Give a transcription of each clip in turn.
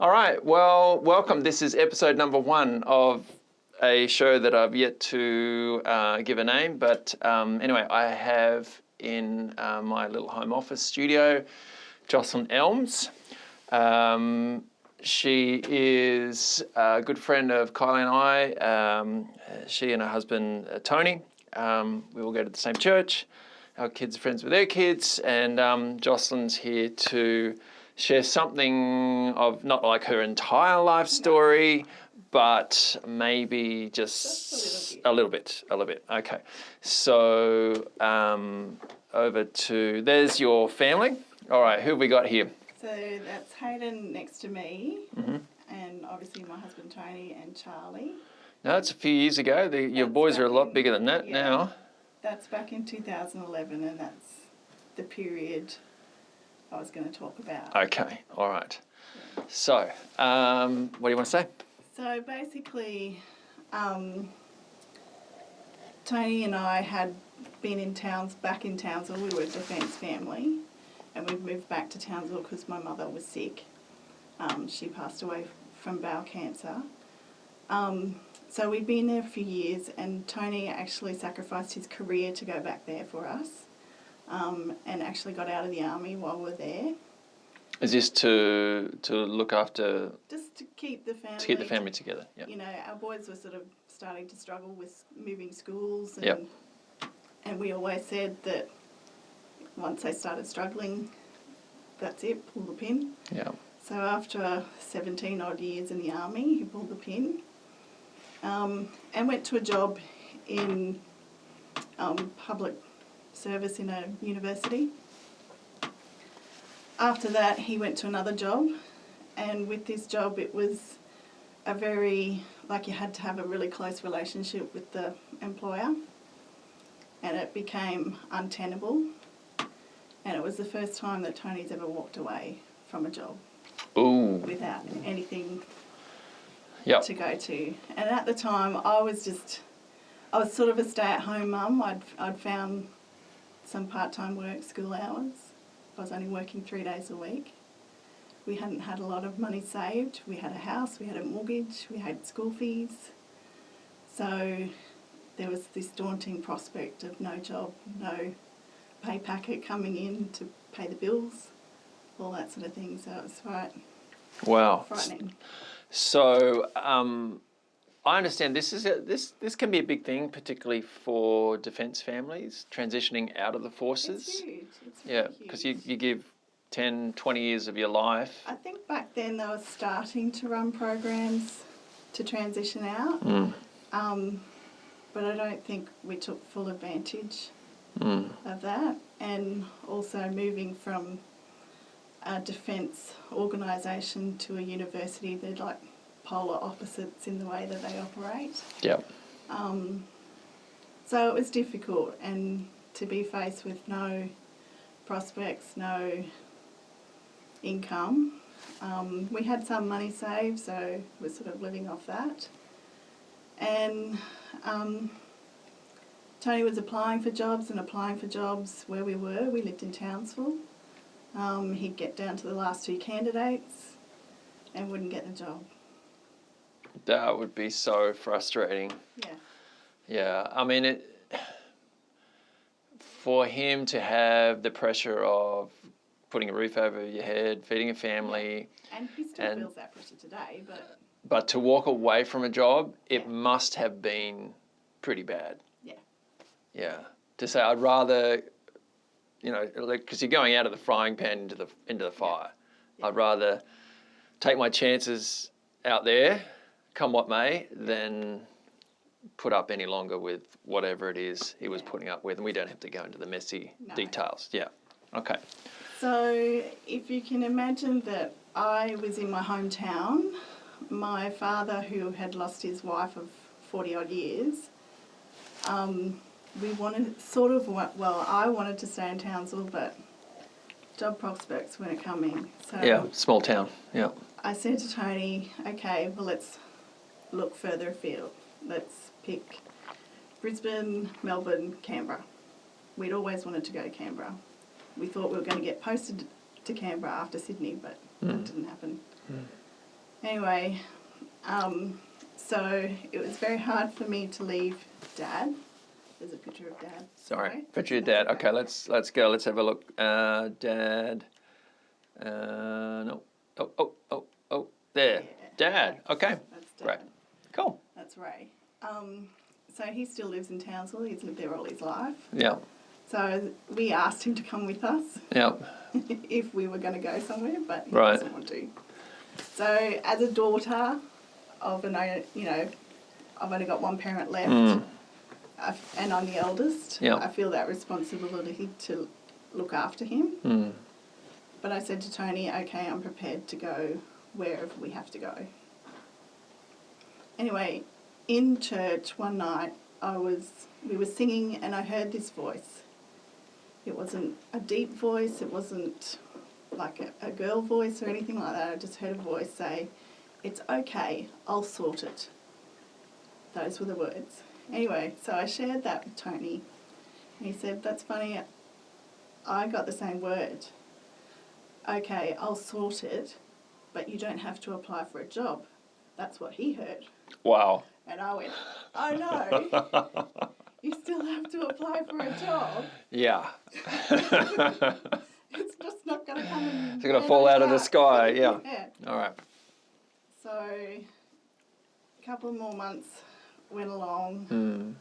All right, well, welcome. This is episode number 1 of a show that I've yet to give a name. But anyway, I have in my little home office studio, Jocelyn Elms. She is a good friend of Kylie and I. She and her husband, Tony, we all go to the same church. Our kids are friends with their kids, and Jocelyn's here to share something of not like her entire life story, but maybe just a little bit. Okay. So over to, there's your family. All right, who have we got here? So that's Hayden next to me, and obviously my husband Tony and Charlie. No, that's a few years ago. Your boys are a lot bigger than that now. That's back in 2011, and that's the period I was going to talk about. Okay, all right. Yeah. So, what do you want to say? So basically, Tony and I had been back in Townsville. We were a defence family, and we moved back to Townsville because my mother was sick. She passed away from bowel cancer. So we'd been there a few years, and Tony actually sacrificed his career to go back there for us, and actually got out of the army while we were there. Is this to look after? Just to keep the family. To keep the family together. Yeah. You know, our boys were sort of starting to struggle with moving schools, and and we always said that once they started struggling, that's it, pull the pin. Yeah. So after 17 odd years in the army, he pulled the pin. And went to a job in public service in a university. After that, he went to another job, and with this job it was a very, like, you had to have a really close relationship with the employer, and it became untenable, and it was the first time that Tony's ever walked away from a job. Ooh. Without anything to go to. And at the time, I was sort of a stay-at-home mum. I'd found some part-time work, school hours. I was only working 3 days a week. We hadn't had a lot of money saved. We had a house, we had a mortgage, we had school fees. So there was this daunting prospect of no job, no pay packet coming in to pay the bills, all that sort of thing. So it was quite frightening. So I understand this can be a big thing, particularly for defence families transitioning out of the forces. It's huge. It's because you give 10, 20 years of your life. I think back then they were starting to run programs to transition out, but I don't think we took full advantage of that. And also moving from a defence organisation to a university, they're like polar opposites in the way that they operate. Yep. So it was difficult, and to be faced with no prospects, no income. We had some money saved, so we're sort of living off that. And Tony was applying for jobs where we were. We lived in Townsville. He'd get down to the last 2 candidates and wouldn't get the job. That would be so frustrating. Yeah. Yeah, I mean, for him to have the pressure of putting a roof over your head, feeding a family. And he still feels that pressure today, But to walk away from a job, it must have been pretty bad. Yeah. Yeah. To say, I'd rather, because you're going out of the frying pan into the fire. Yeah. I'd rather take my chances out there, come what may, than put up any longer with whatever it is he was putting up with. And we don't have to go into the messy details. Yeah. Okay. So if you can imagine that I was in my hometown, my father, who had lost his wife of 40 odd years, we wanted I wanted to stay in Townsville, but job prospects weren't coming. So small town, I said to Tony, okay, well, let's look further afield. Let's pick Brisbane, Melbourne, Canberra. We'd always wanted to go to Canberra. We thought we were going to get posted to Canberra after Sydney, but that didn't happen. Anyway, so it was very hard for me to leave Dad. There's a picture of Dad. Sorry. Picture of Dad. Okay, let's go. Let's have a look. Dad. No. Oh. There. Yeah. Dad. Okay. That's Dad. Great. Cool. That's Ray. So he still lives in Townsville. He's lived there all his life. Yeah. So we asked him to come with us. Yeah. If we were going to go somewhere, but he Right. doesn't want to. So as a daughter of I've only got one parent left, and I'm the eldest. Yeah. I feel that responsibility to look after him. But I said to Tony, okay, I'm prepared to go wherever we have to go. Anyway, in church one night, we were singing and I heard this voice. It wasn't a deep voice, it wasn't like a girl voice or anything like that. I just heard a voice say, "It's okay, I'll sort it." Those were the words. Anyway, so I shared that with Tony. And he said, "That's funny, I got the same word. Okay, I'll sort it, but you don't have to apply for a job." That's what he heard. Wow. And I went, "Oh no, you still have to apply for a job. Yeah. It's just not going to come in. It's going to fall out of the sky. Yeah. Yeah. All right. So a couple more months went along,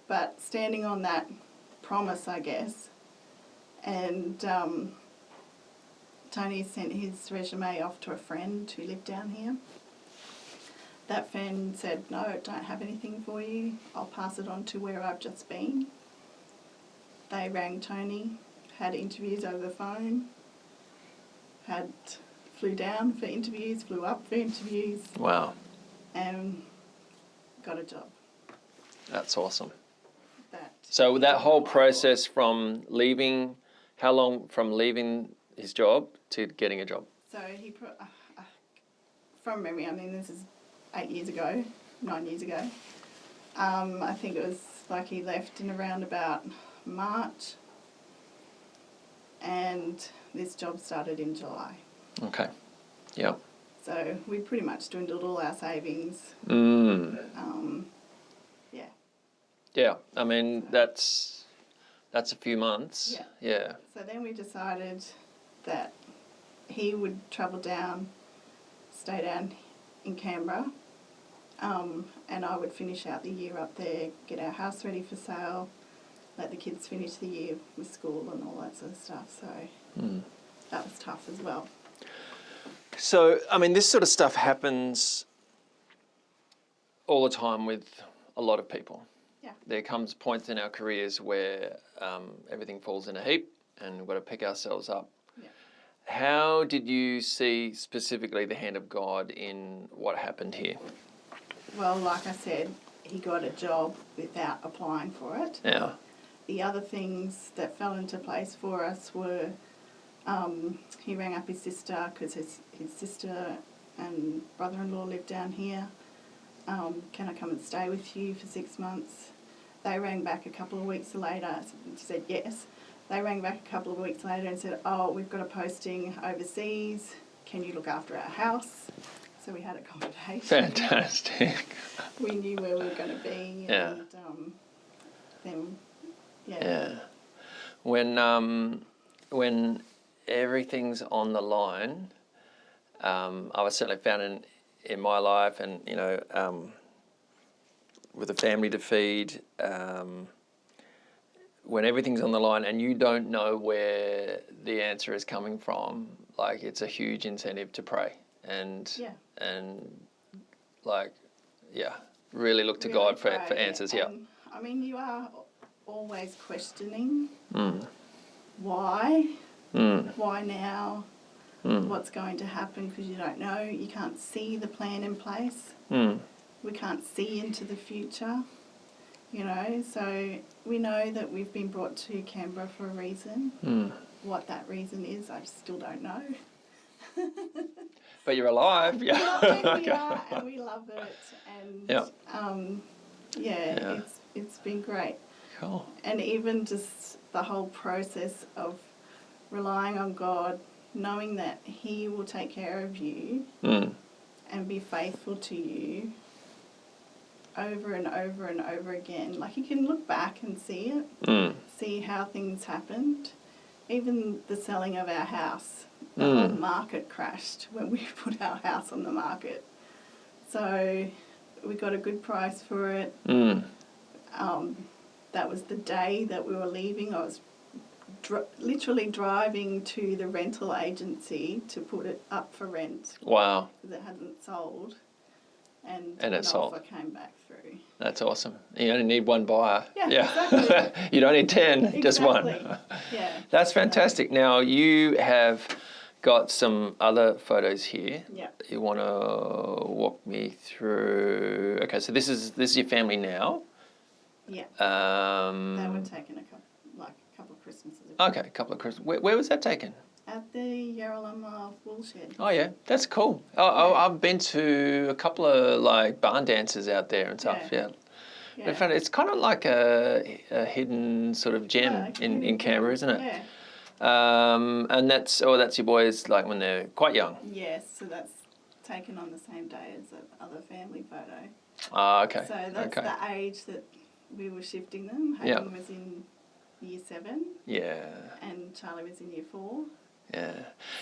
but standing on that promise, I guess, and Tony sent his resume off to a friend who lived down here. That friend said, "No, don't have anything for you. I'll pass it on to where I've just been." They rang Tony, had interviews over the phone, flew down for interviews, flew up for interviews. Wow. And got a job. That's awesome. So that whole process from leaving, how long from leaving his job to getting a job? So from memory, I mean, this is 9 years ago. I think it was like he left in around about March, and this job started in July. Okay. Yeah. So we pretty much dwindled all our savings. Yeah. Yeah. I mean, that's a few months. Yeah. So then we decided that he would travel down, stay down in Canberra, and I would finish out the year up there, get our house ready for sale, let the kids finish the year with school and all that sort of stuff. So that was tough as well. So, I mean, this sort of stuff happens all the time with a lot of people. Yeah. There comes points in our careers where everything falls in a heap and we've got to pick ourselves up. Yeah. How did you see specifically the hand of God in what happened here? Well, like I said, he got a job without applying for it. Yeah. The other things that fell into place for us were he rang up his sister because his sister and brother-in-law lived down here. Can I come and stay with you for 6 months? They rang back a couple of weeks later. She said yes. They rang back a couple of weeks later and said, "Oh, we've got a posting overseas. Can you look after our house?" So we had a conversation. Fantastic. We knew where we were going to be. Yeah. And then, Yeah. When everything's on the line, I was certainly found in my life, and with a family to feed, when everything's on the line and you don't know where the answer is coming from, like, it's a huge incentive to pray and really look to God for answers. Yeah. I mean, you are always questioning why. Why now? What's going to happen, because you don't know. You can't see the plan in place. We can't see into the future, so we know that we've been brought to Canberra for a reason. What that reason is, I still don't know. But you're alive. Yeah. We are, and we love it. And it's been great. Cool. And even just the whole process of relying on God, knowing that He will take care of you, and be faithful to you over and over and over again. Like, you can look back and see it, see how things happened. Even the selling of our house, the whole market crashed when we put our house on the market. So we got a good price for it. That was the day that we were leaving. I was literally driving to the rental agency to put it up for rent. Wow. Because it hadn't sold. And it sold. Offer came back through. That's awesome. You only need one buyer. Yeah. Exactly. You don't need 10, exactly. just one. Yeah. That's fantastic. Now, you have got some other photos here. Yeah. You want to walk me through? Okay, so this is your family now. Yeah. They were taken a couple of Christmases ago. Okay, a couple of Christmas. Where was that taken? At the Yarralumma Woolshed. Oh yeah, that's cool. I've been to a couple of like barn dances out there and stuff. Yeah. It's kind of like a hidden sort of gem in Canberra, isn't it? Yeah. And that's your boys like when they're quite young. Yes, so that's taken on the same day as the other family photo. Ah, okay. So that's the age that we were shifting them. Hayden was in year 7. Yeah. And Charlie was in year 4. Yeah.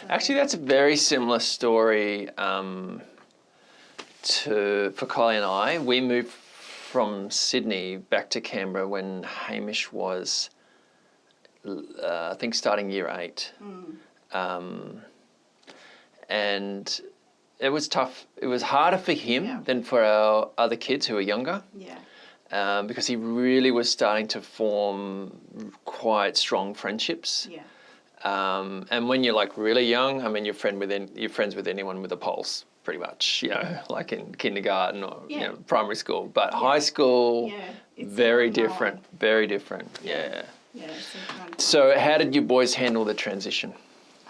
So actually, that's a very similar story for Kylie and I. We moved from Sydney back to Canberra when Hamish was, I think, starting year 8. And it was tough. It was harder for him than for our other kids who were younger. Yeah. Because he really was starting to form quite strong friendships. Yeah. And when you're like really young, I mean, you're friends with anyone with a pulse, pretty much. You know, like in kindergarten or primary school. But high school, very different. Very different. Yeah. Yeah. So how did you boys handle the transition?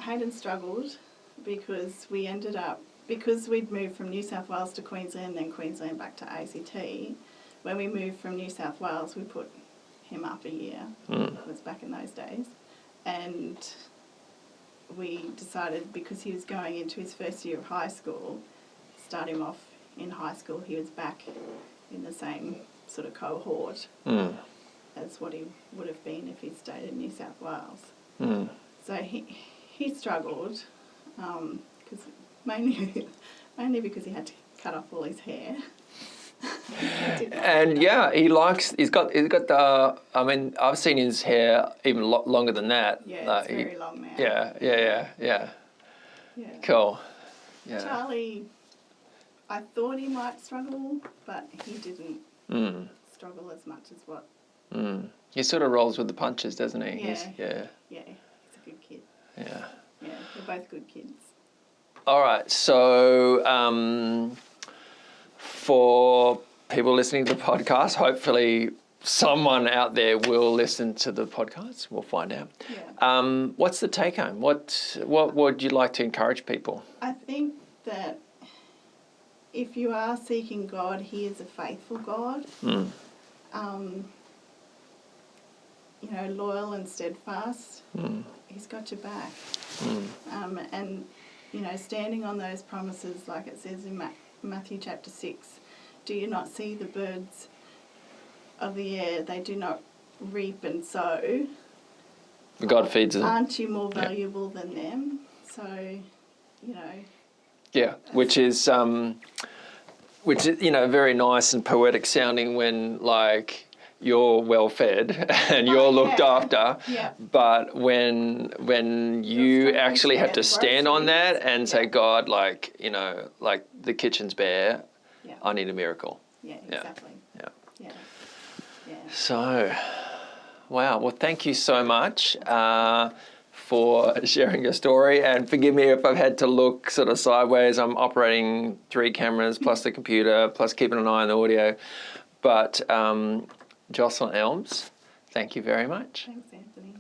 Hayden struggled because because we'd moved from New South Wales to Queensland, then Queensland back to ACT. When we moved from New South Wales, we put him up a year. It was back in those days. And we decided, because he was going into his first year of high school, start him off in high school. He was back in the same sort of cohort as what he would have been if he'd stayed in New South Wales. So he struggled, mainly because he had to cut off all his hair. And he's got the, I mean, I've seen his hair even longer than that. Yeah, it's very long now. Yeah. Cool. Yeah. Charlie, I thought he might struggle, but he didn't struggle as much as what. He sort of rolls with the punches, doesn't he? Yeah. Yeah, he's a good kid. Yeah. Yeah, they're both good kids. All right, so for people listening to the podcast, hopefully someone out there will listen to the podcast. We'll find out. Yeah. What's the take home? What would you like to encourage people? I think that if you are seeking God, He is a faithful God. You know, loyal and steadfast. He's got your back. And, you know, standing on those promises, like it says in Matthew chapter 6, do you not see the birds of the air? They do not reap and sow. God feeds them. Aren't you more valuable than them? So, you know. Yeah, which is you know, very nice and poetic sounding when like you're well fed and you're looked after. Yeah. But when you actually have to stand on that and say, God, like, you know, like the kitchen's bare, I need a miracle. Yeah, exactly. Yeah. So, wow. Well, thank you so much for sharing your story, and forgive me if I've had to look sort of sideways. I'm operating 3 cameras plus the computer, plus keeping an eye on the audio. But Jocelyn Elms, thank you very much. Thanks, Anthony.